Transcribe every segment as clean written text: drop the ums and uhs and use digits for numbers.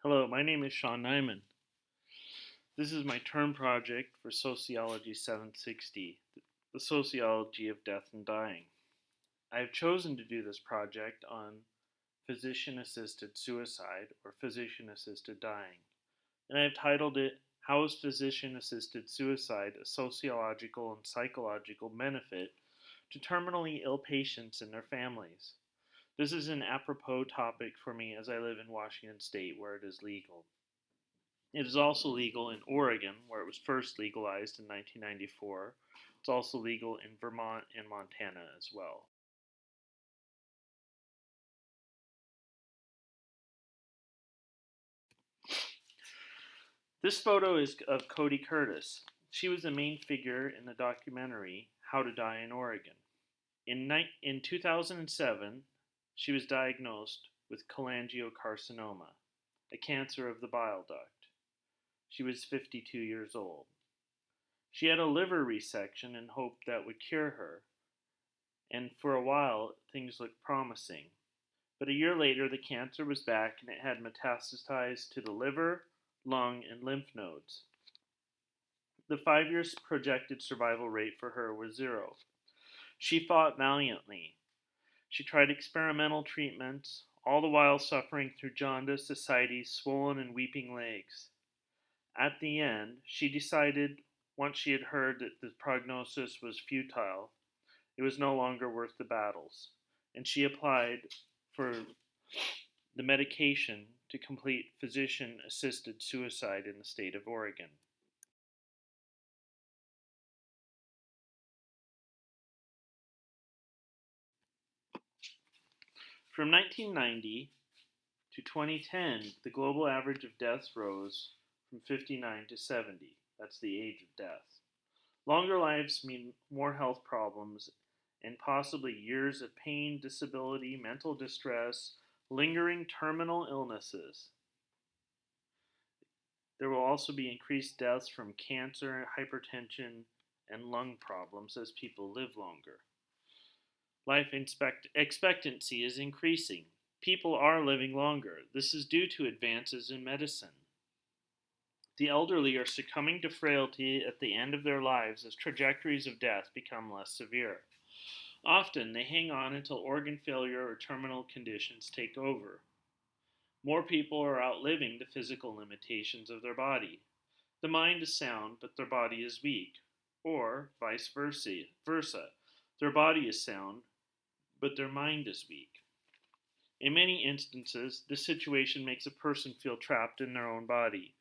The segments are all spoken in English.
Hello, my name is Shawn Nyman. This is my term project for Sociology 760, the sociology of death and dying. I have chosen to do this project on physician assisted suicide or physician assisted dying, and I have titled it How is Physician Assisted Suicide a Sociological and Psychological Benefit to Terminally Ill Patients and Their Families? This is an apropos topic for me as I live in Washington State where it is legal. It is also legal in Oregon, where it was first legalized in 1994. It's also legal in Vermont and Montana as well. This photo is of Cody Curtis. She was the main figure in the documentary How to Die in Oregon. In 2007, she was diagnosed with cholangiocarcinoma, a cancer of the bile duct. She was 52 years old. She had a liver resection and hoped that would cure her, and for a while things looked promising. But a year later, the cancer was back and it had metastasized to the liver, lung, and lymph nodes. The 5 year projected survival rate for her was 0. She fought valiantly. She tried experimental treatments, all the while suffering through jaundice, ascites, swollen and weeping legs. At the end, she decided, once she had heard that the prognosis was futile, it was no longer worth the battles, and she applied for the medication to complete physician assisted suicide in the state of Oregon. From 1990 to 2010, the global average of deaths rose from 59 to 70. That's the age of death. Longer lives mean more health problems and possibly years of pain, disability, mental distress, lingering terminal illnesses. There will also be increased deaths from cancer, hypertension, and lung problems as people live longer. Life expectancy is increasing. People are living longer. This is due to advances in medicine. The elderly are succumbing to frailty at the end of their lives as trajectories of death become less severe. Often, they hang on until organ failure or terminal conditions take over. More people are outliving the physical limitations of their body. The mind is sound, but their body is weak. Or vice versa. Their body is sound, but their mind is weak. In many instances, this situation makes a person feel trapped in their own body,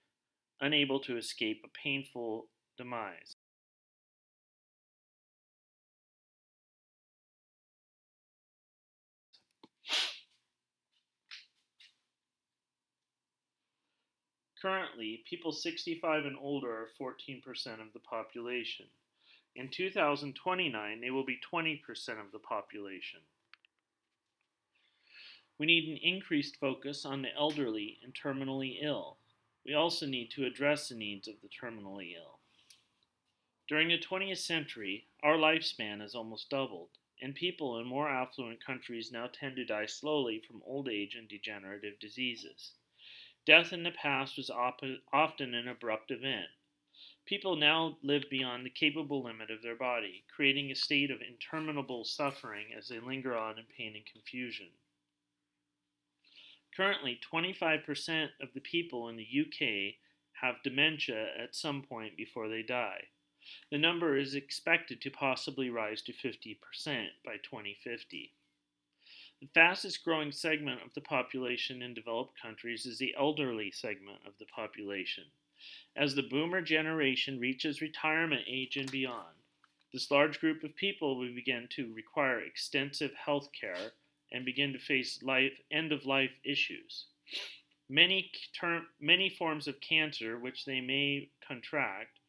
unable to escape a painful demise. Currently, people 65 and older are 14% of the population. In 2029, they will be 20% of the population. We need an increased focus on the elderly and terminally ill. We also need to address the needs of the terminally ill. During the 20th century, our lifespan has almost doubled, and people in more affluent countries now tend to die slowly from old age and degenerative diseases. Death in the past was often an abrupt event. People now live beyond the capable limit of their body, creating a state of interminable suffering as they linger on in pain and confusion. Currently, 25% of the people in the UK have dementia at some point before they die. The number is expected to possibly rise to 50% by 2050. The fastest growing segment of the population in developed countries is the elderly segment of the population. As the boomer generation reaches retirement age and beyond, this large group of people will begin to require extensive health care and begin to face end of life issues. Many forms of cancer which they may contract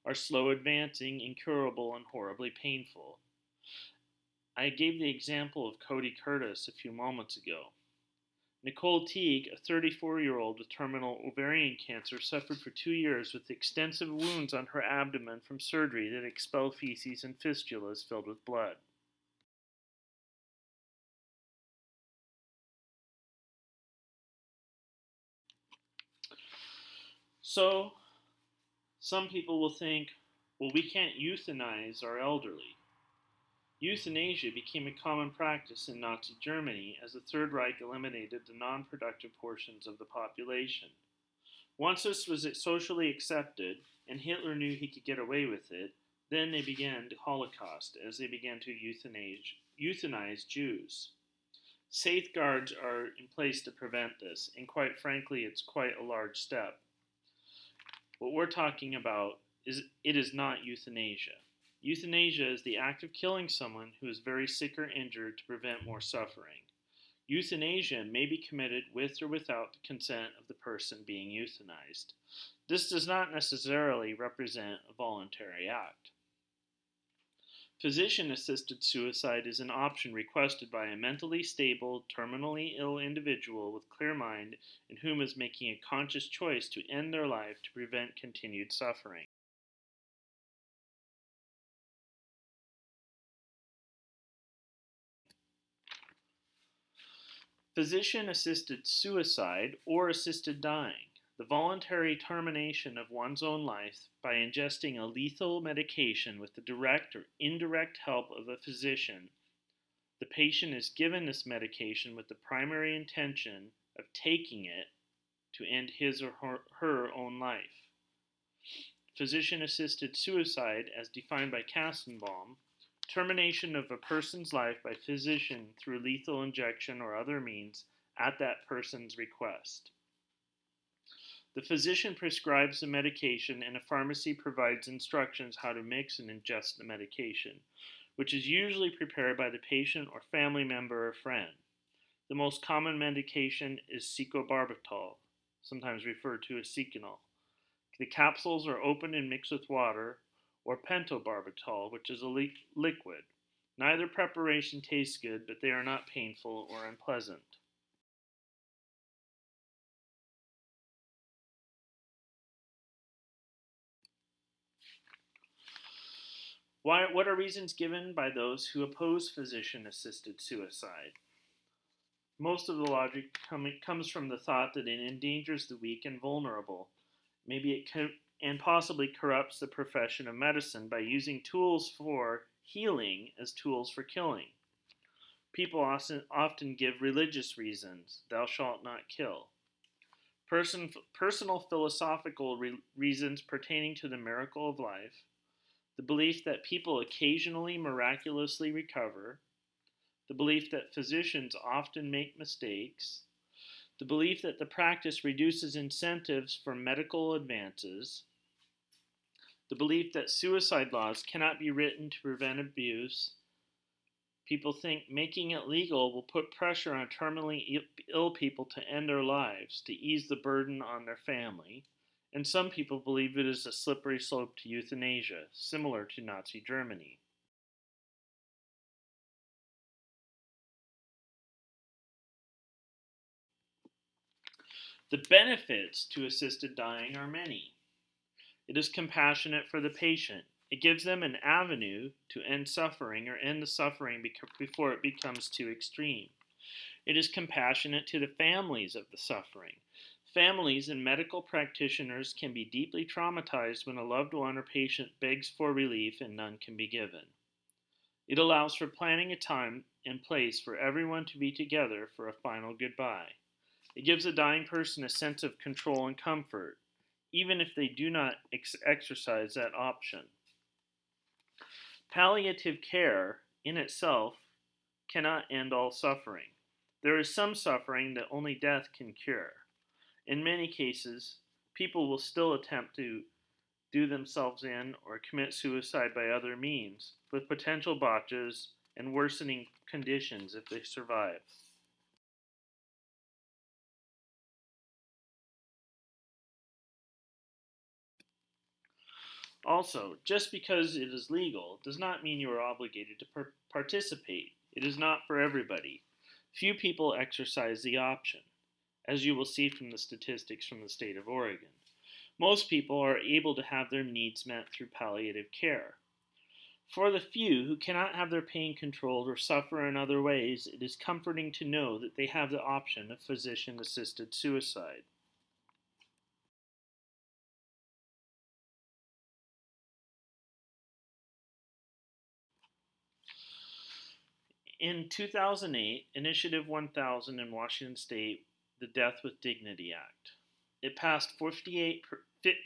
are slow advancing, incurable, and horribly painful. I gave the example of Cody Curtis a few moments ago. Nicole Teague, a 34-year-old with terminal ovarian cancer, suffered for 2 years with extensive wounds on her abdomen from surgery that expelled feces and fistulas filled with blood. So, some people will think, well, we can't euthanize our elderly. Euthanasia became a common practice in Nazi Germany as the Third Reich eliminated the non productive portions of the population. Once this was socially accepted, and Hitler knew he could get away with it, then they began the Holocaust as they began to euthanize Jews. Safeguards are in place to prevent this, and quite frankly, it's quite a large step. What we're talking about is it is not euthanasia. Euthanasia is the act of killing someone who is very sick or injured to prevent more suffering. Euthanasia may be committed with or without the consent of the person being euthanized. This does not necessarily represent a voluntary act. Physician-assisted suicide is an option requested by a mentally stable, terminally ill individual with clear mind and whom is making a conscious choice to end their life to prevent continued suffering. Physician-assisted suicide or assisted dying, the voluntary termination of one's own life by ingesting a lethal medication with the direct or indirect help of a physician. The patient is given this medication with the primary intention of taking it to end his or her own life. Physician-assisted suicide, as defined by Kastenbaum, termination of a person's life by physician through lethal injection or other means at that person's request. The physician prescribes the medication and a pharmacy provides instructions how to mix and ingest the medication, which is usually prepared by the patient or family member or friend. The most common medication is secobarbital, sometimes referred to as Seconal. The capsules are opened and mixed with water, or pentobarbital, which is a liquid. Neither preparation tastes good, but they are not painful or unpleasant. What are reasons given by those who oppose physician-assisted suicide? Most of the logic comes from the thought that it endangers the weak and vulnerable. Maybe and possibly corrupts the profession of medicine by using tools for healing as tools for killing. People often give religious reasons, thou shalt not kill. Personal philosophical reasons pertaining to the miracle of life, the belief that people occasionally miraculously recover, the belief that physicians often make mistakes, the belief that the practice reduces incentives for medical advances, the belief that suicide laws cannot be written to prevent abuse. People think making it legal will put pressure on terminally ill people to end their lives, to ease the burden on their family. And some people believe it is a slippery slope to euthanasia, similar to Nazi Germany. The benefits to assisted dying are many. It is compassionate for the patient. It gives them an avenue to end suffering or end the suffering before it becomes too extreme. It is compassionate to the families of the suffering. Families and medical practitioners can be deeply traumatized when a loved one or patient begs for relief and none can be given. It allows for planning a time and place for everyone to be together for a final goodbye. It gives a dying person a sense of control and comfort, even if they do not exercise that option. Palliative care, in itself, cannot end all suffering. There is some suffering that only death can cure. In many cases, people will still attempt to do themselves in or commit suicide by other means, with potential botches and worsening conditions if they survive. Also, just because it is legal does not mean you are obligated to participate. It is not for everybody. Few people exercise the option, as you will see from the statistics from the state of Oregon. Most people are able to have their needs met through palliative care. For the few who cannot have their pain controlled or suffer in other ways, it is comforting to know that they have the option of physician-assisted suicide. In 2008, Initiative 1000 in Washington State, the Death with Dignity Act. It passed 58% to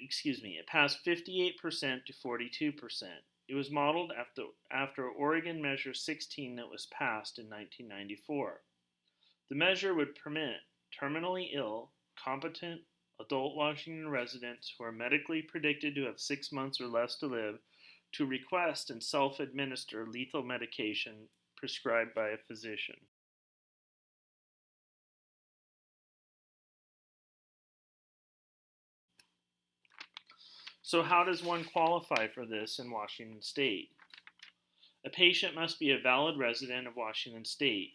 42%. It was modeled after Oregon Measure 16 that was passed in 1994. The measure would permit terminally ill, competent adult Washington residents who are medically predicted to have 6 months or less to live to request and self-administer lethal medication prescribed by a physician. So how does one qualify for this in Washington State? A patient must be a valid resident of Washington State.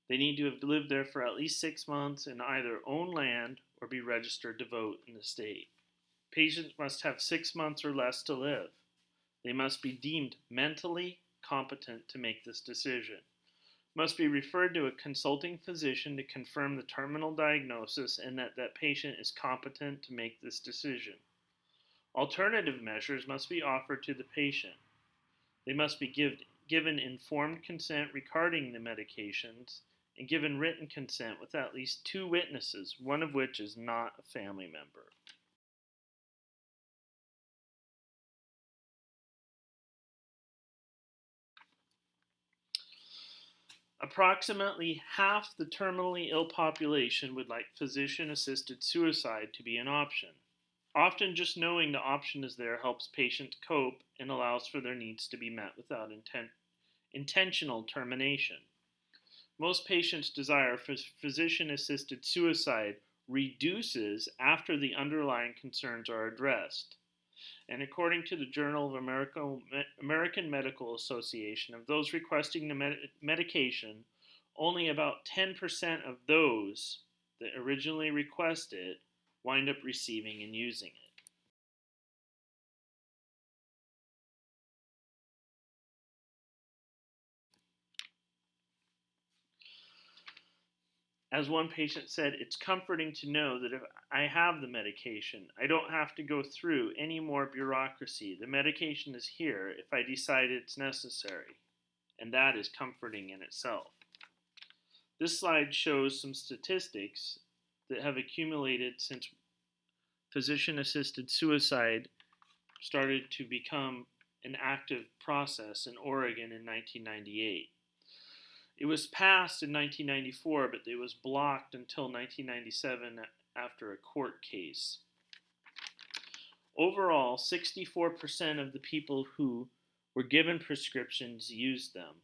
They need to have lived there for at least 6 months and either own land or be registered to vote in the state. Patients must have 6 months or less to live. They must be deemed mentally competent to make this decision. Must be referred to a consulting physician to confirm the terminal diagnosis and that patient is competent to make this decision. Alternative measures must be offered to the patient. They must be given informed consent regarding the medications and given written consent with at least 2 witnesses, one of which is not a family member. Approximately half the terminally ill population would like physician-assisted suicide to be an option. Often just knowing the option is there helps patients cope and allows for their needs to be met without intentional termination. Most patients' desire for physician-assisted suicide reduces after the underlying concerns are addressed. And according to the Journal of American Medical Association, of those requesting the medication, only about 10% of those that originally requested wind up receiving and using it. As one patient said, it's comforting to know that if I have the medication, I don't have to go through any more bureaucracy. The medication is here if I decide it's necessary, and that is comforting in itself. This slide shows some statistics that have accumulated since physician-assisted suicide started to become an active process in Oregon in 1998. It was passed in 1994, but it was blocked until 1997 after a court case. Overall, 64% of the people who were given prescriptions used them,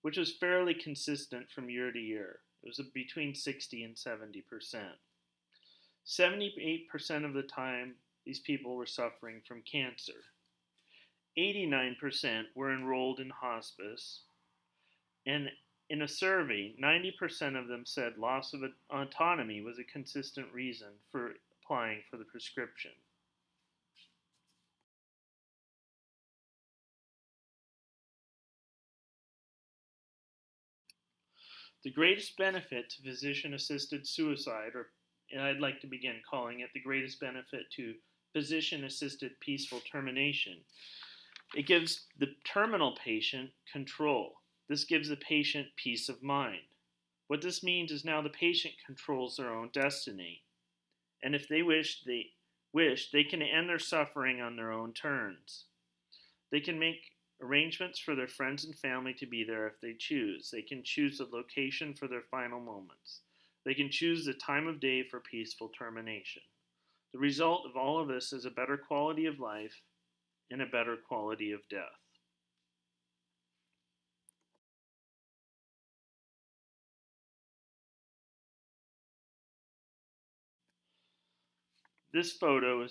which was fairly consistent from year to year. It was between 60 and 70%. 78% of the time, these people were suffering from cancer. 89% were enrolled in hospice, and in a survey, 90% of them said loss of autonomy was a consistent reason for applying for the prescription. The greatest benefit to physician-assisted suicide, or I'd like to begin calling it the greatest benefit to physician-assisted peaceful termination, it gives the terminal patient control. This gives the patient peace of mind. What this means is now the patient controls their own destiny. And if they wish, they can end their suffering on their own terms. They can make arrangements for their friends and family to be there if they choose. They can choose the location for their final moments. They can choose the time of day for peaceful termination. The result of all of this is a better quality of life and a better quality of death. This photo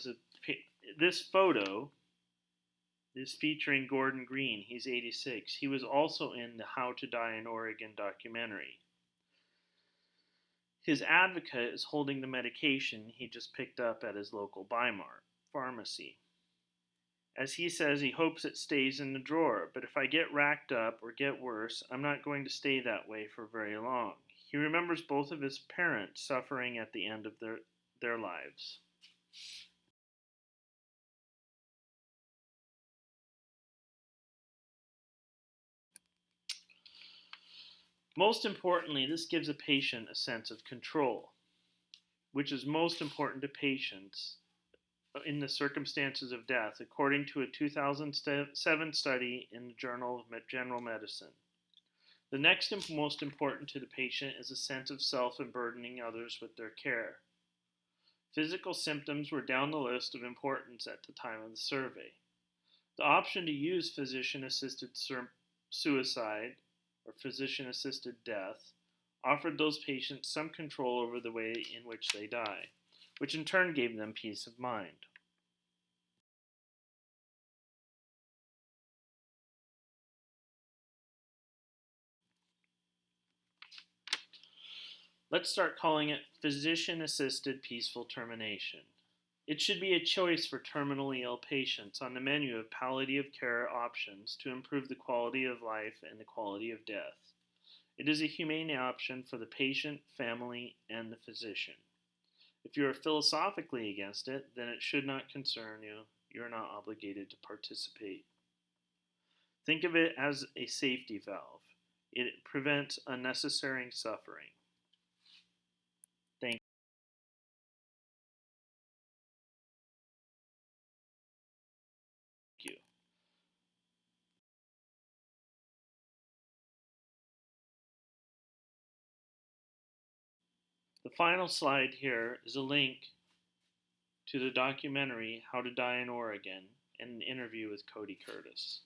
is featuring Gordon Green. He's 86. He was also in the How to Die in Oregon documentary. His advocate is holding the medication he just picked up at his local Bimart pharmacy. As he says, he hopes it stays in the drawer, but if I get racked up or get worse, I'm not going to stay that way for very long. He remembers both of his parents suffering at the end of their lives. Most importantly, this gives a patient a sense of control, which is most important to patients in the circumstances of death, according to a 2007 study in the Journal of General Medicine. The next most important to the patient is a sense of self and burdening others with their care. Physical symptoms were down the list of importance at the time of the survey. The option to use physician-assisted suicide or physician-assisted death offered those patients some control over the way in which they die, which in turn gave them peace of mind. Let's start calling it physician-assisted peaceful termination. It should be a choice for terminally ill patients on the menu of palliative care options to improve the quality of life and the quality of death. It is a humane option for the patient, family, and the physician. If you are philosophically against it, then it should not concern you. You are not obligated to participate. Think of it as a safety valve. It prevents unnecessary suffering. Thank you. The final slide here is a link to the documentary How to Die in Oregon and an interview with Cody Curtis.